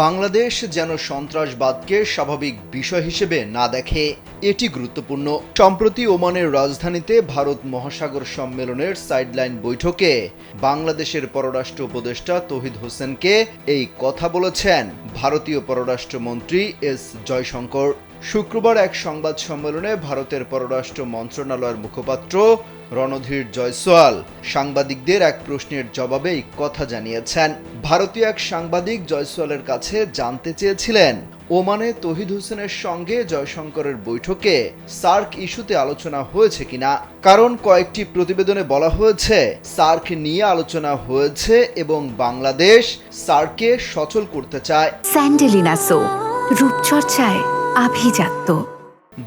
বাংলাদেশ যেন সন্ত্রাসবাদকে স্বাভাবিক বিষয় হিসেবে না দেখে, এটি গুরুত্বপূর্ণ। সম্প্রতি ওমানের রাজধানীতে ভারত মহাসাগর সম্মেলনের সাইডলাইন বৈঠকে বাংলাদেশের পররাষ্ট্র উপদেষ্টা তৌহিদ হোসেনকে এই কথা বলেছেন ভারতীয় পররাষ্ট্রমন্ত্রী এস জয়শঙ্কর। শুক্রবার এক সংবাদ সম্মেলনে ভারতের পররাষ্ট্র মন্ত্রণালয়ের মুখপাত্র রণধীর জয়সওয়াল সাংবাদিকদের এক প্রশ্নের জবাবে এই কথা জানিয়েছেন। ভারতীয় এক সাংবাদিক জয়সওয়ালের কাছে জানতে চেয়েছিলেন, ওমানে তৌহিদ হোসেনের সঙ্গে জয়শঙ্করের বৈঠকে সার্ক ইস্যুতে আলোচনা হয়েছে কিনা। কারণ কয়েকটি প্রতিবেদনে বলা হয়েছে সার্ক নিয়ে আলোচনা হয়েছে এবং বাংলাদেশ সার্ককে সচল করতে চায়। স্যান্ডেলিনা সো, রূপচর্চায় আভিজাত্য।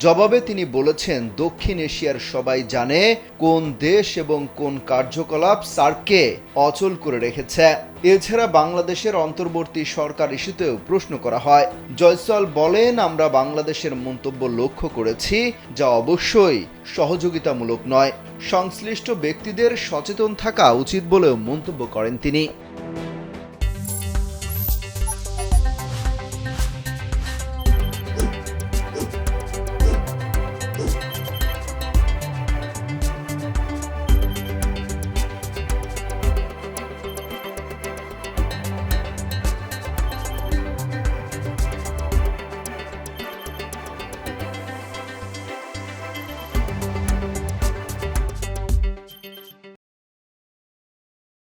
জবাবে তিনি বলেছেন, দক্ষিণ এশিয়ার সবাই জানে কোন দেশ এবং কোন কার্যকলাপ সার্ককে অচল করে রেখেছে। এছাড়া বাংলাদেশের অন্তর্বর্তী সরকার ইস্যুতেও প্রশ্ন করা হয়। জয়সওয়াল বলেন, আমরা বাংলাদেশের মন্তব্য লক্ষ্য করেছি, যা অবশ্যই সহযোগিতামূলক নয়। সংশ্লিষ্ট ব্যক্তিদের সচেতন থাকা উচিত বলেও মন্তব্য করেন তিনি।